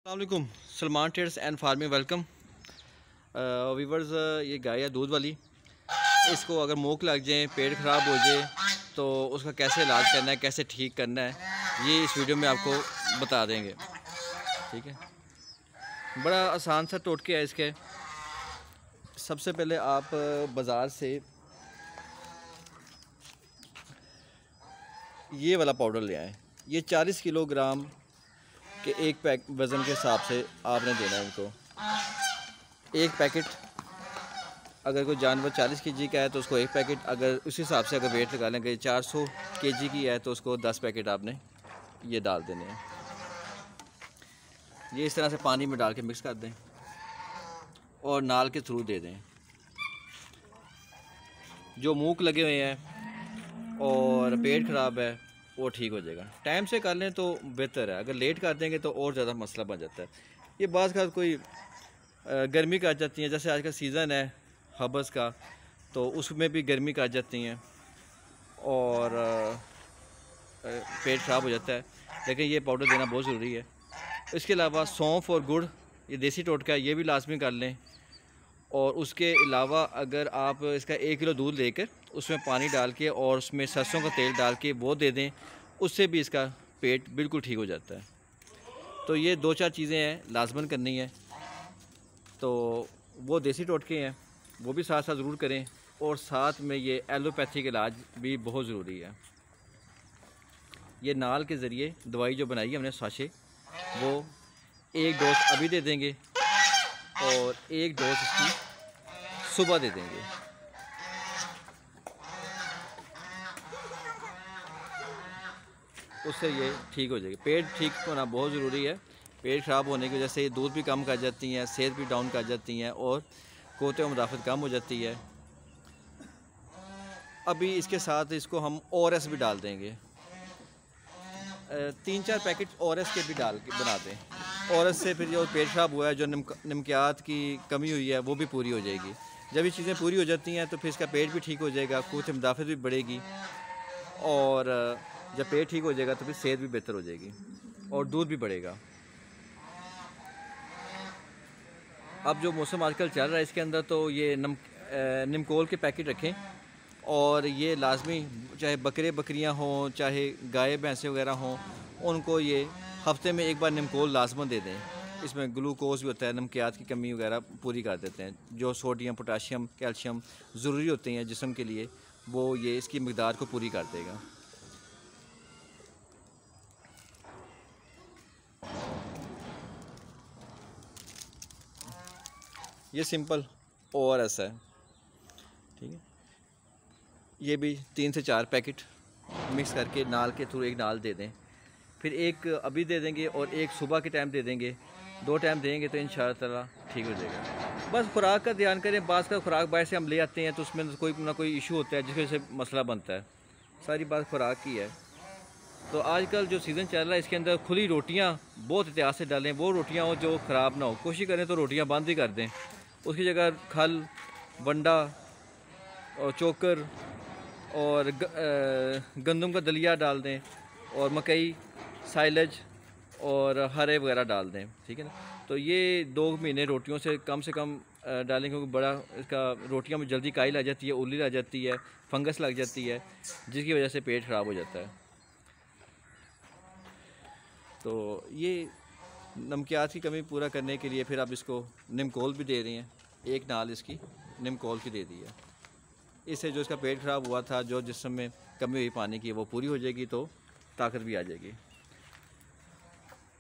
अस्सलाम वालेकुम। Salman trades and farming welcome viewers. ये गाय है दूध वाली। इसको अगर मूक लग जाए, पेट ख़राब हो जाए तो उसका कैसे इलाज करना है, कैसे ठीक करना है, ये इस वीडियो में आपको बता देंगे। ठीक है, बड़ा आसान सा टोटके है इसके। सबसे पहले आप बाज़ार से ये वाला पाउडर ले आएँ। ये 40 किलोग्राम के एक पैक वज़न के हिसाब से आपने देना है इनको। एक पैकेट, अगर कोई जानवर 40 केजी का है तो उसको एक पैकेट, अगर उस हिसाब से अगर वेट लगा लें कि 400 केजी की है तो उसको 10 पैकेट आपने ये डाल देने हैं। ये इस तरह से पानी में डाल के मिक्स कर दें और नाल के थ्रू दे दें। जो मूक लगे हुए हैं और पेट ख़राब है वो ठीक हो जाएगा। टाइम से कर लें तो बेहतर है, अगर लेट कर देंगे तो और ज़्यादा मसला बन जाता है। ये बात का कोई गर्मी का आ जाती है, जैसे आज का सीज़न है हबस का, तो उसमें भी गर्मी का आ जाती हैं और पेट ख़राब हो जाता है। लेकिन ये पाउडर देना बहुत ज़रूरी है। इसके अलावा सौंफ और गुड़, ये देसी टोटका है, ये भी लाजमी कर लें। और उसके अलावा अगर आप इसका 1 किलो दूध लेकर उसमें पानी डाल के और उसमें सरसों का तेल डाल के वो दे दें, उससे भी इसका पेट बिल्कुल ठीक हो जाता है। तो ये 2-4 चीज़ें हैं लाजमन करनी है। तो वो देसी टोटके हैं, वो भी साथ साथ ज़रूर करें। और साथ में ये एलोपैथिक इलाज भी बहुत ज़रूरी है। ये नाल के ज़रिए दवाई जो बनाई है हमने साशे, वो एक डोज अभी दे देंगे और एक डोज इसकी सुबह दे देंगे। उससे ये ठीक हो जाएगी। पेट ठीक होना बहुत ज़रूरी है। पेट ख़राब होने की वजह से दूध भी कम कर जाती हैं, सेहत भी डाउन कर जाती हैं और क़ुव्वत मुदाफ़त कम हो जाती है। अभी इसके साथ इसको हम ORS भी डाल देंगे। 3-4 पैकेट ORS के भी डाल के बना दें। ORS से फिर जो पेट ख़राब हुआ है, जो नमकियात की कमी हुई है, वो भी पूरी हो जाएगी। जब ये चीज़ें पूरी हो जाती हैं तो फिर इसका पेट भी ठीक हो जाएगा, क़ुव्वत मुदाफ़त भी बढ़ेगी और जब पेट ठीक हो जाएगा तो फिर सेहत भी बेहतर हो जाएगी और दूध भी बढ़ेगा। अब जो मौसम आजकल चल रहा है इसके अंदर तो ये निमकोल के पैकेट रखें और ये लाजमी, चाहे बकरे बकरियां हों, चाहे गाय भैंसें वगैरह हों, उनको ये हफ्ते में एक बार निमकोल लाजमन दे दें। इसमें ग्लूकोज भी होता है, नमकियात की कमी वगैरह पूरी कर देते हैं। जो सोडियम, पोटाशियम, कैल्शियम ज़रूरी होते हैं जिस्म के लिए, वो ये इसकी मकदार को पूरी कर देगा। ये सिंपल ORS है, ठीक है। ये भी 3 से 4 पैकेट मिक्स करके नाल के थ्रू एक नाल दे दें, फिर एक अभी दे देंगे और एक सुबह के टाइम दे देंगे। 2 टाइम देंगे तो इंशाअल्लाह ताला ठीक हो जाएगा। बस खुराक का ध्यान करें। बाज़ का खुराक बाहर से हम ले आते हैं तो उसमें कोई ना कोई इशू होता है जिसकी वजह से मसला बनता है। सारी बात खुराक की है। तो आजकल जो सीज़न चल रहा है इसके अंदर खुली रोटियाँ बहुत एहतियात से डालें। वो रोटियाँ हो जो ख़राब ना हो, कोशिश करें तो रोटियाँ बंद ही कर दें। उसकी जगह खल, वंडा और चोकर और गंदम का दलिया डाल दें और मकई, साइलेज और हरे वगैरह डाल दें, ठीक है ना। तो ये 2 महीने रोटियों से कम डालें, क्योंकि बड़ा इसका रोटियों में जल्दी काई लग जाती है, उल्ली लग जाती है, फंगस लग जाती है, जिसकी वजह से पेट ख़राब हो जाता है। तो ये नमकियात की कमी पूरा करने के लिए फिर आप इसको निमकोल भी दे रही हैं। एक नाल इसकी निमकोल की दे दी है। इससे जो इसका पेट ख़राब हुआ था, जो जिस्म में कमी हुई पानी की, वो पूरी हो जाएगी तो ताकत भी आ जाएगी।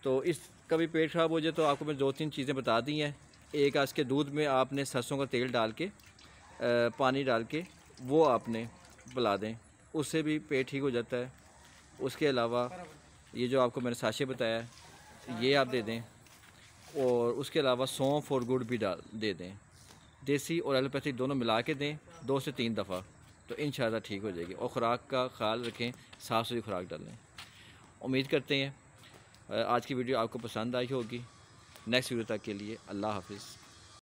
तो इस कभी पेट ख़राब हो जाए तो आपको मैं 2-3 चीज़ें बता दी हैं। एक, आज के दूध में आपने सरसों का तेल डाल के पानी डाल के वो आपने पिला दें, उससे भी पेट ठीक हो जाता है। उसके अलावा ये जो आपको मैंने साशे बताया है, ये आप दे दें और उसके अलावा सौंफ और गुड़ भी दे दें। देसी और एलोपैथिक दोनों मिला के दें 2 से 3 दफ़ा, तो इंशाअल्लाह ठीक हो जाएगी। और ख़ुराक का ख्याल रखें, साफ़ सुथरी ख़ुराक डालें। उम्मीद करते हैं आज की वीडियो आपको पसंद आई होगी। नेक्स्ट वीडियो तक के लिए अल्लाह हाफ़िज़।